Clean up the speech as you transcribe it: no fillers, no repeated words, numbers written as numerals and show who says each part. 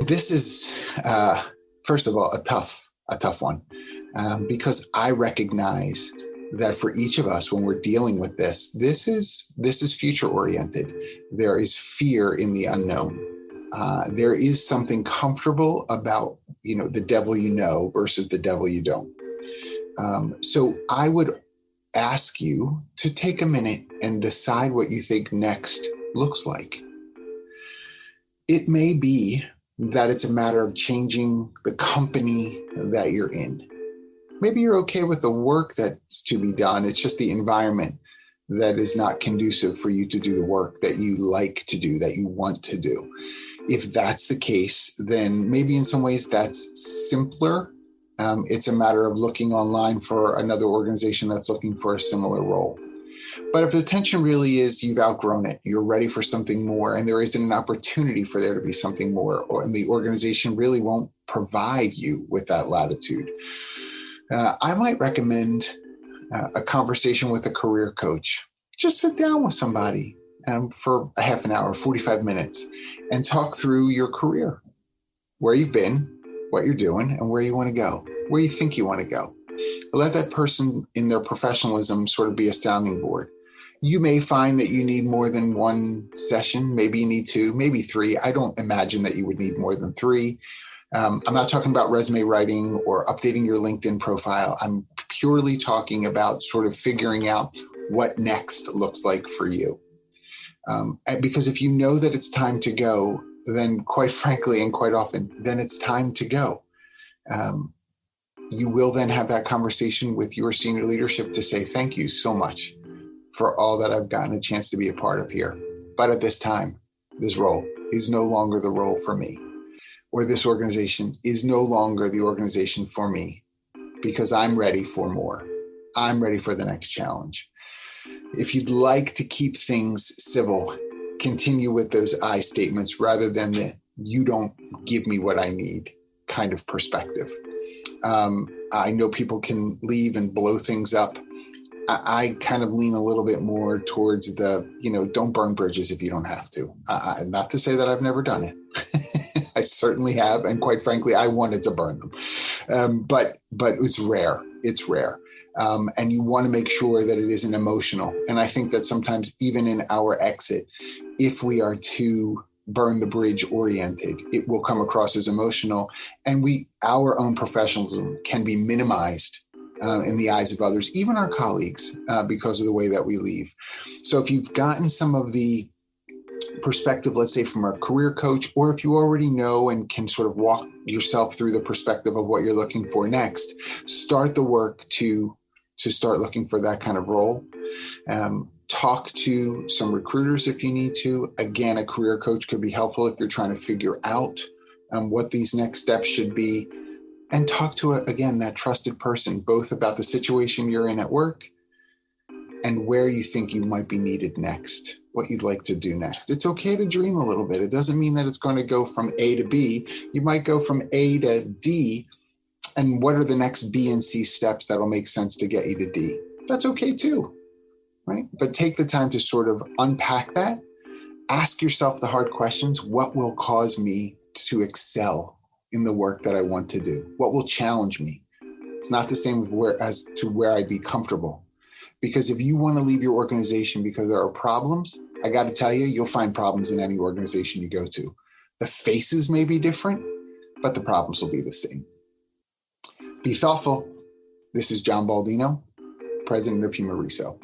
Speaker 1: This is, first of all, a tough one, because I recognize that for each of us, when we're dealing with this is future oriented. There is fear in the unknown. There is something comfortable about, the devil versus the devil you don't. So I would ask you to take a minute and decide what you think next looks like. It may be that it's a matter of changing the company that you're in. Maybe you're okay with the work that's to be done. It's just the environment that is not conducive for you to do the work that you like to do, that you want to do. If that's the case, then maybe in some ways that's simpler. It's a matter of looking online for another organization that's looking for a similar role. But if the tension really is you've outgrown it, you're ready for something more, and there isn't an opportunity for there to be something more, and the organization really won't provide you with that latitude, I might recommend a conversation with a career coach. Just sit down with somebody for a half an hour, 45 minutes, and talk through your career, where you've been, what you're doing, and where you want to go, where you think you want to go. Let that person in their professionalism sort of be a sounding board. You may find that you need more than one session. Maybe you need two, maybe three. I don't imagine that you would need more than three. I'm not talking about resume writing or updating your LinkedIn profile. I'm purely talking about sort of figuring out what next looks like for you. Because if you know that it's time to go, then quite frankly, and quite often, then it's time to go. You will then have that conversation with your senior leadership to say, thank you so much for all that I've gotten a chance to be a part of here. But at this time, this role is no longer the role for me, or this organization is no longer the organization for me, because I'm ready for more. I'm ready for the next challenge. If you'd like to keep things civil, continue with those I statements rather than the you don't give me what I need kind of perspective. I know people can leave and blow things up. I kind of lean a little bit more towards the, don't burn bridges if you don't have to. Not to say that I've never done it. I certainly have. And quite frankly, I wanted to burn them. But it's rare. It's rare. And you want to make sure that it isn't emotional. And I think that sometimes even in our exit, if we are too burn the bridge oriented, it will come across as emotional, and our own professionalism can be minimized in the eyes of others, even our colleagues, because of the way that we leave. So if you've gotten some of the perspective, let's say from a career coach, or if you already know and can sort of walk yourself through the perspective of what you're looking for next, start the work to start looking for that kind of role. Talk to some recruiters if you need to. Again, a career coach could be helpful if you're trying to figure out what these next steps should be. And talk to, again, that trusted person, both about the situation you're in at work and where you think you might be needed next, what you'd like to do next. It's okay to dream a little bit. It doesn't mean that it's going to go from A to B. You might go from A to D. And what are the next B and C steps that'll make sense to get you to D? That's okay too. Right? But take the time to sort of unpack that. Ask yourself the hard questions. What will cause me to excel in the work that I want to do? What will challenge me? It's not the same as to where I'd be comfortable. Because if you want to leave your organization because there are problems, I got to tell you, you'll find problems in any organization you go to. The faces may be different, but the problems will be the same. Be thoughtful. This is John Baldino, president of Humoriso.